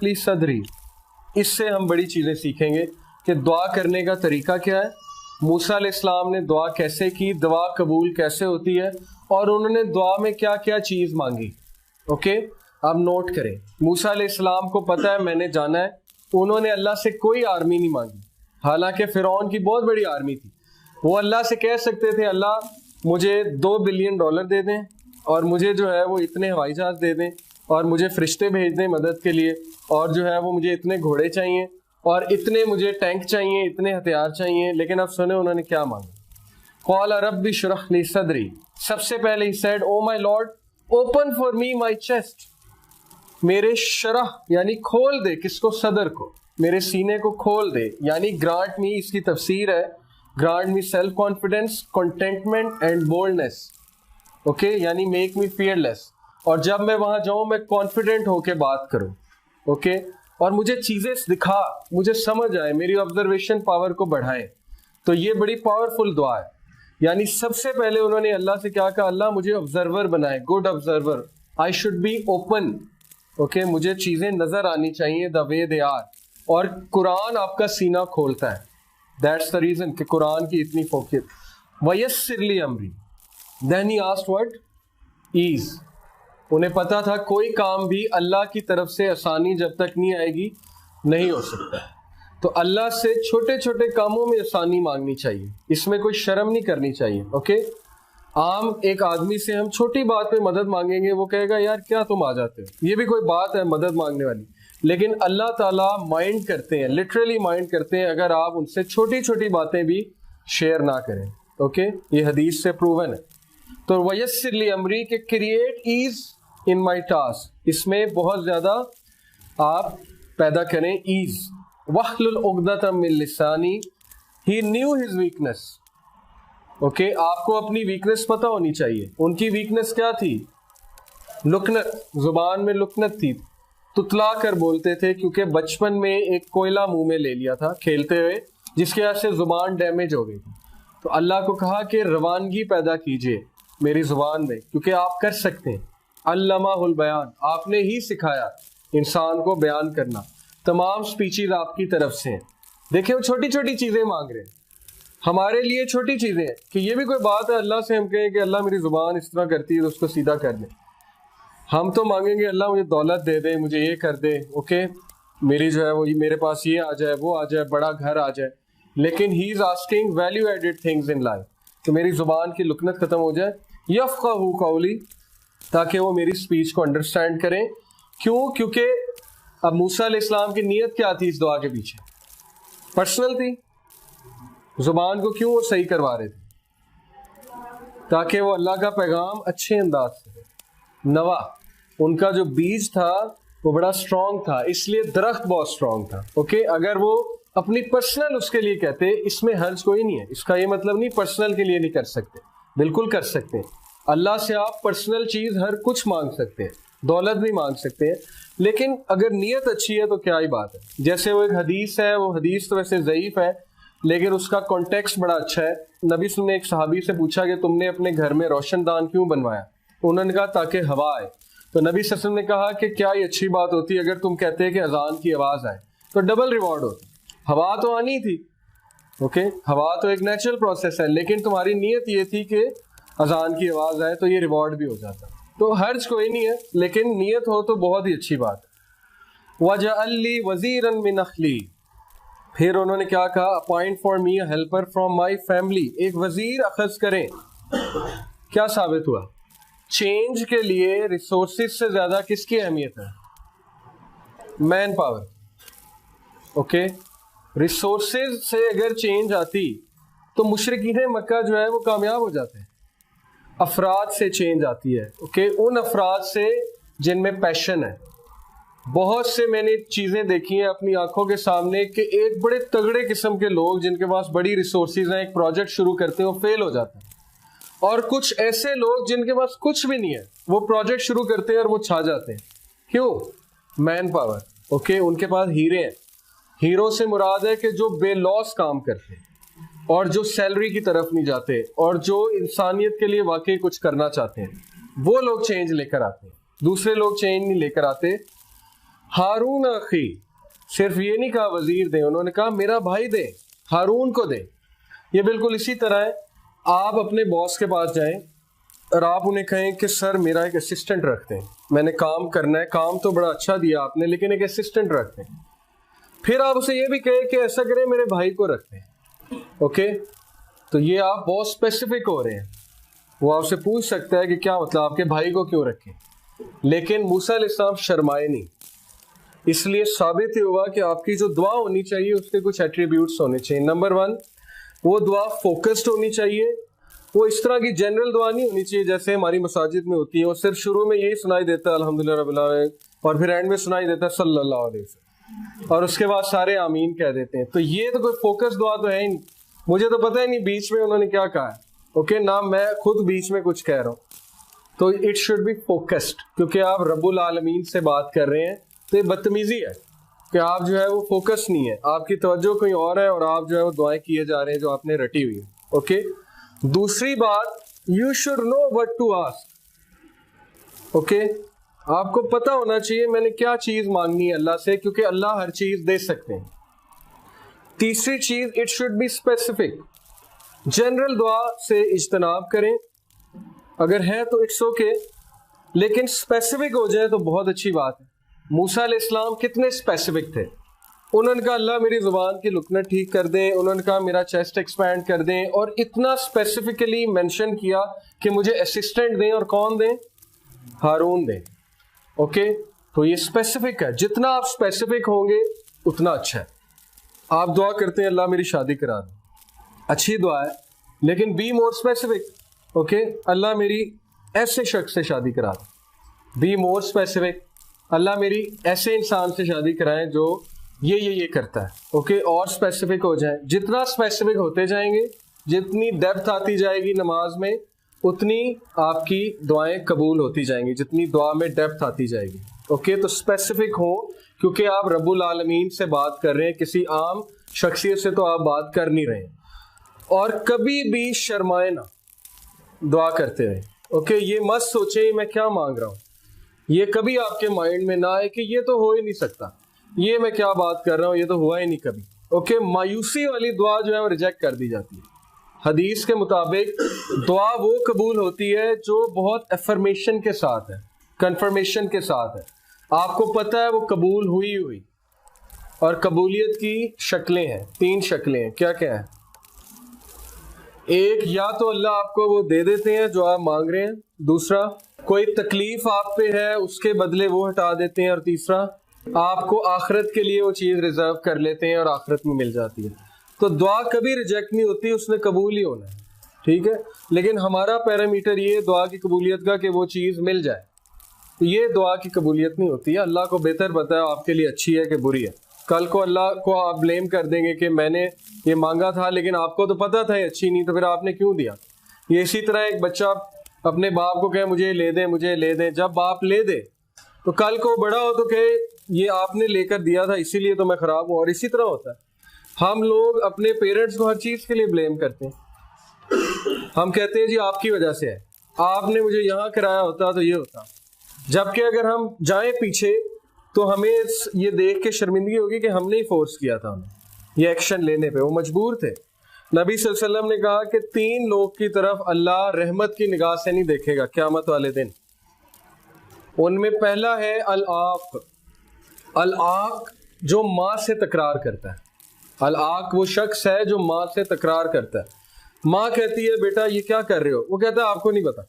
ली सदरी, इससे हम बड़ी चीज़ें सीखेंगे कि दुआ करने का तरीका क्या है, मूसा अलैहिस्सलाम ने दुआ कैसे की, दुआ कबूल कैसे होती है, और उन्होंने दुआ में क्या क्या चीज़ मांगी। ओके, अब नोट करें। मूसा अलैहिस्सलाम को पता है मैंने जाना है, उन्होंने अल्लाह से कोई आर्मी नहीं मांगी, हालांकि फ़िरौन की बहुत बड़ी आर्मी थी। वो अल्लाह से कह सकते थे अल्लाह मुझे $2 बिलियन दे दें, और मुझे जो है वो इतने हवाई जहाज़ दे दें, और मुझे फरिश्ते भेज दें मदद के लिए, और जो है वो मुझे इतने घोड़े चाहिए, और इतने मुझे टैंक चाहिए, इतने हथियार चाहिए। लेकिन अब सुने उन्होंने क्या मांगा। क़ाल रब्बि इश्रह ली सदरी, सबसे पहले he said oh my Lord open for me my chest, मेरे शरह यानी खोल दे, किसको, सदर को, मेरे सीने को खोल दे, यानी ग्रांट मी, इसकी तफसीर है grant me self confidence, containment and boldness. Okay, यानी मेक मी फियरलेस, और जब मैं वहां जाऊं मैं कॉन्फिडेंट होके बात करूं। ओके, और मुझे चीजें दिखा, मुझे समझ आए, मेरी ऑब्जर्वेशन पावर को बढ़ाए। तो ये बड़ी पावरफुल दुआ है। यानी सबसे पहले उन्होंने अल्लाह से क्या कहा, अल्लाह मुझे ऑब्जर्वर बनाए, good observer, I should be open. Okay, मुझे चीजें नजर आनी चाहिए द वे दे आर, और कुरान आपका सीना खोलता है। दैट्स द रीजन कि कुरान की इतनी फोकियत। वयस्सिर ली अमरी, then he asked what, is. उन्हें पता था कोई काम भी अल्लाह की तरफ से आसानी जब तक नहीं आएगी नहीं हो सकता। तो अल्लाह से छोटे छोटे कामों में आसानी मांगनी चाहिए, इसमें कोई शर्म नहीं करनी चाहिए। ओके, आम एक आदमी से हम छोटी बात पे मदद मांगेंगे, वो कहेगा यार क्या तुम आ जाते हो, ये भी कोई बात है मदद मांगने वाली। लेकिन अल्लाह ताला माइंड करते हैं, लिटरली माइंड करते हैं अगर आप उनसे छोटी छोटी बातें भी शेयर ना करें। ओके, ये हदीस से प्रूवन है। तो वयस्सिर ली अमरी के create ease in my task, इसमें बहुत ज्यादा आप पैदा करें ईज। वहलुल उक़दतम मिन लिसानी, ही न्यू हिज वीकनेस। ओके, आपको अपनी वीकनेस पता होनी चाहिए। उनकी वीकनेस क्या थी, लुकनत, जुबान में लुकनत थी, तुतला कर बोलते थे, क्योंकि बचपन में एक कोयला मुंह में ले लिया था खेलते हुए, जिसकी वजह से जुबान डैमेज हो गई थी। तो अल्लाह को कहा कि रवानगी पैदा कीजिए मेरी जुबान में, क्योंकि आप कर सकते हैं। अल्लमाहुल बयान, आपने ही सिखाया इंसान को बयान करना। तमाम स्पीचेज आपकी तरफ से हैं। देखिए वो छोटी छोटी चीजें मांग रहे हैं, हमारे लिए छोटी चीजें हैं कि ये भी कोई बात है अल्लाह से हम कहें कि अल्लाह मेरी जुबान इस तरह करती है तो उसको सीधा कर दे। हम तो मांगेंगे अल्लाह मुझे दौलत दे दे, मुझे ये कर दे, ओके, मेरी जो है वो मेरे पास ये आ जाए, वो आ जाए, बड़ा घर आ जाए। लेकिन he is asking value added things in life, कि मेरी जुबान की लुकनत खत्म हो जाए। यफ़क़हू क़ौली, ताकि वो मेरी स्पीच को अंडरस्टैंड करें। क्यों? क्योंकि अब मूसा अलैहिस्सलाम की नीयत क्या थी इस दुआ के पीछे, पर्सनल थी। जुबान को क्यों वो सही करवा रहे थे, ताकि वो अल्लाह का पैगाम अच्छे अंदाज से नवा। उनका जो बीज था वो बड़ा स्ट्रांग था, इसलिए दरख्त बहुत स्ट्रांग था। ओके, अगर वो अपनी पर्सनल उसके लिए कहते, इसमें हर्ज कोई नहीं है। इसका ये मतलब नहीं पर्सनल के लिए नहीं कर सकते, बिल्कुल कर सकते हैं। अल्लाह से आप पर्सनल चीज हर कुछ मांग सकते हैं, दौलत भी मांग सकते हैं, लेकिन अगर नीयत अच्छी है तो क्या ही बात है। जैसे वो एक हदीस है, वो हदीस तो वैसे ज़ईफ है लेकिन उसका कॉन्टेक्स्ट बड़ा अच्छा है। नबी ने एक सहाबी से पूछा कि तुमने अपने घर में रोशनदान क्यों बनवाया, उन्होंने कहा ताकि हवा आए। तो नबी सल्लल्लाहु अलैहि वसल्लम ने कहा कि क्या ये अच्छी बात होती है अगर तुम कहते हैं कि अजान की आवाज आए तो डबल रिवॉर्ड होता। हवा तो आनी थी, ओके, हवा तो एक नेचुरल प्रोसेस है, लेकिन तुम्हारी नीयत ये थी कि अजान की आवाज आए तो ये रिवॉर्ड भी हो जाता। तो हर्ज कोई नहीं है, लेकिन नीयत हो तो बहुत ही अच्छी बात है। वजअल्ली वज़ीरन मिन अख्ली, फिर उन्होंने क्या कहा, appoint for me a helper from my family, एक वजीर अखज करें। क्या साबित हुआ, चेंज के लिए रिसोर्सेज से ज्यादा किसकी अहमियत है, मैन पावर। ओके, रिसोर्सेज से अगर चेंज आती तो मुशरिकीन मक्का जो है वो कामयाब हो जाते हैं। अफराद से चेंज आती है, ओके, उन अफराद से जिनमें पैशन है। बहुत से मैंने चीजें देखी हैं अपनी आंखों के सामने कि एक बड़े तगड़े किस्म के लोग जिनके पास बड़ी रिसोर्सेज हैं, एक प्रोजेक्ट शुरू करते हैं वो फेल हो जाता है, और कुछ ऐसे लोग जिनके पास कुछ भी नहीं है वो प्रोजेक्ट शुरू करते हैं और वो छा जाते हैं। क्यों? Man power. ओके, उनके पास हीरे हैं। हीरो से मुराद है कि जो बेलॉस काम करते हैं और जो सैलरी की तरफ नहीं जाते और जो इंसानियत के लिए वाकई कुछ करना चाहते हैं, वो लोग चेंज लेकर आते हैं, दूसरे लोग चेंज नहीं लेकर आते। हारून अखी, सिर्फ ये नहीं कहा वजीर दे, उन्होंने कहा मेरा भाई दे, हारून को दे। ये बिल्कुल इसी तरह है, आप अपने बॉस के पास जाएं और आप उन्हें कहें कि सर मेरा एक असिस्टेंट रखते हैं, मैंने काम करना है, काम तो बड़ा अच्छा दिया आपने लेकिन एक असिस्टेंट रखते हैं। फिर आप उसे ये भी कहें कि ऐसा करें मेरे भाई को रखते हैं। ओके, तो ये आप बहुत स्पेसिफिक हो रहे हैं। वो आपसे पूछ सकता है कि क्या मतलब आपके भाई को क्यों रखें, लेकिन मूसा अलैहिस्सलाम शर्माए नहीं। इसलिए साबित ही हुआ कि आपकी जो दुआ होनी चाहिए उसके कुछ एट्रीब्यूट्स होने चाहिए। नंबर 1, वो दुआ फोकस्ड होनी चाहिए। वो इस तरह की जनरल दुआ नहीं होनी चाहिए जैसे हमारी मसाजिद में होती है, वो सिर्फ शुरू में यही सुनाई देता है अल्हम्दुलिल्लाह रब्बिल आलमीन, और फिर एंड में सुनाई देता है सल्लल्लाहु अलैहि वसल्लम, और उसके बाद सारे आमीन कह देते हैं। तो ये तो कोई फोकस दुआ तो है ही नहीं। मुझे तो पता ही नहीं बीच में उन्होंने क्या कहा है। ओके, ना मैं खुद बीच में कुछ कह रहा हूँ। तो इट शुड बी फोकस्ड, क्योंकि आप रब्बुल आलमीन से बात कर रहे हैं। तो ये बदतमीजी है कि आप जो है वो फोकस नहीं है, आपकी तवज्जो कोई और है और आप जो है वो दुआएं किए जा रहे हैं जो आपने रटी हुई है। ओके, दूसरी बात, you should know what to ask. Okay, आपको पता होना चाहिए मैंने क्या चीज मांगनी है अल्लाह से, क्योंकि अल्लाह हर चीज दे सकते हैं। तीसरी चीज, it should be specific. General दुआ से इज्तनाब करें, अगर है तो इट्स ओके, लेकिन स्पेसिफिक हो जाए तो बहुत अच्छी बात है। मूसा अलैहिस्सलाम कितने स्पेसिफिक थे। उन्होंने कहा अल्लाह मेरी जुबान की लुकनत ठीक कर दें, उन्होंने कहा मेरा चेस्ट एक्सपैंड कर दें, और इतना स्पेसिफिकली मेंशन किया कि मुझे असिस्टेंट दें, और कौन दें? हारून दें। ओके, तो ये स्पेसिफिक है। जितना आप स्पेसिफिक होंगे उतना अच्छा है। आप दुआ करते हैं अल्लाह मेरी शादी करा दे, अच्छी दुआ है, लेकिन बी मोर स्पेसिफिक। ओके, अल्लाह मेरी ऐसे शख्स से शादी करा दे, बी मोर स्पेसिफिक। अल्लाह मेरी ऐसे इंसान से शादी कराएं जो ये करता है। ओके, और स्पेसिफिक हो जाए। जितना स्पेसिफिक होते जाएंगे, जितनी डेप्थ आती जाएगी नमाज में, उतनी आपकी दुआएं कबूल होती जाएंगी, जितनी दुआ में डेप्थ आती जाएगी। ओके, तो स्पेसिफिक हो, क्योंकि आप रब्बुल आलमीन से बात कर रहे हैं, किसी आम शख्सियत से तो आप बात कर नहीं रहे हैं। और कभी भी शर्माए ना दुआ करते हुए। ओके, ये मत सोचें मैं क्या मांग रहा हूँ, ये कभी आपके माइंड में ना आए कि ये तो हो ही नहीं सकता, ये मैं क्या बात कर रहा हूँ, ये तो हुआ ही नहीं कभी। ओके, मायूसी वाली दुआ जो है वो रिजेक्ट कर दी जाती है। हदीस के मुताबिक दुआ वो कबूल होती है जो बहुत एफर्मेशन के साथ है, कंफर्मेशन के साथ है, आपको पता है वो कबूल हुई हुई। और कबूलियत की शक्लें हैं, 3 शक्लें हैं। क्या क्या है? एक, या तो अल्लाह आपको वो दे देते हैं जो आप मांग रहे हैं। दूसरा, कोई तकलीफ आप पे है उसके बदले वो हटा देते हैं। और तीसरा, आपको आखिरत के लिए वो चीज़ रिजर्व कर लेते हैं और आखिरत में मिल जाती है। तो दुआ कभी रिजेक्ट नहीं होती, उसने कबूल ही होना है। ठीक है, लेकिन हमारा पैरामीटर ये दुआ की कबूलियत का कि वो चीज़ मिल जाए, तो ये दुआ की कबूलियत नहीं होती है। अल्लाह को बेहतर पता है आपके लिए अच्छी है कि बुरी है। कल को अल्लाह को आप ब्लेम कर देंगे कि मैंने ये मांगा था लेकिन आपको तो पता था ये अच्छी नहीं, तो फिर आपने क्यों दिया। ये इसी तरह एक बच्चा अपने बाप को कहे मुझे ले दे, मुझे ले दे, जब बाप ले दे तो कल को बड़ा हो तो कहे ये आपने लेकर दिया था इसीलिए तो मैं खराब हूँ। और इसी तरह होता है, हम लोग अपने पेरेंट्स को हर चीज़ के लिए ब्लेम करते हैं। हम कहते हैं जी आपकी वजह से है, आपने मुझे यहाँ कराया होता तो ये होता। जबकि अगर हम जाएं पीछे तो हमें ये देख के शर्मिंदगी होगी कि हमने ही फोर्स किया था उन्हें ये एक्शन लेने पे, वो मजबूर थे। नबी सल्लल्लाहु अलैहि वसल्लम ने कहा कि 3 लोग की तरफ अल्लाह रहमत की निगाह से नहीं देखेगा क़यामत वाले दिन। उनमें पहला है अल-आक। अल-आक जो माँ से तकरार करता है। अल-आक वो शख्स है जो माँ से तकरार करता है। माँ कहती है बेटा ये क्या कर रहे हो, वो कहता है आपको नहीं पता,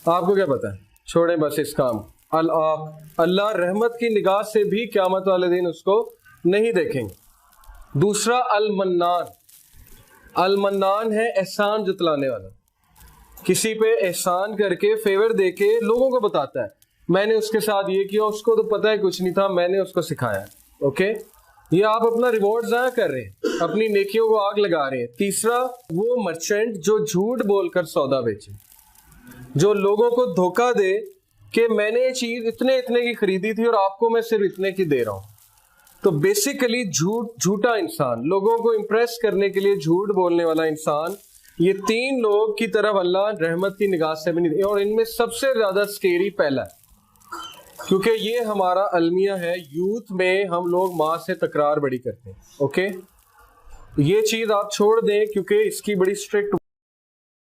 आपको क्या पता है, छोड़ें बस इस काम। अल-आक, अल्लाह रहमत की निगाह से भी क़यामत वाले दिन उसको नहीं देखेंगे। दूसरा अल-मन्नान। अल-मन्नान है एहसान जतलाने वाला, किसी पे एहसान करके फेवर देके लोगों को बताता है मैंने उसके साथ ये किया, उसको तो पता है कुछ नहीं था, मैंने उसको सिखाया। ओके, ये आप अपना रिवॉर्ड ज़ाया कर रहे हैं, अपनी नेकियों को आग लगा रहे हैं। तीसरा वो मर्चेंट जो झूठ बोलकर सौदा बेचे, जो लोगों को धोखा दे कि मैंने ये चीज़ इतने इतने की खरीदी थी और आपको मैं सिर्फ इतने की दे रहा हूँ। तो बेसिकली झूठा इंसान, लोगों को इम्प्रेस करने के लिए झूठ बोलने वाला इंसान, ये 3 लोग की तरफ अल्लाह रहमत की निगाह से भी नहीं। और इनमें सबसे ज्यादा स्केरी पहला है, کیونکہ یہ ہمارا المیہ ہے، یوتھ میں ہم لوگ ماں سے تکرار بڑی کرتے ہیں. اوکے، یہ چیز آپ چھوڑ دیں کیونکہ اس کی بڑی اسٹرکٹ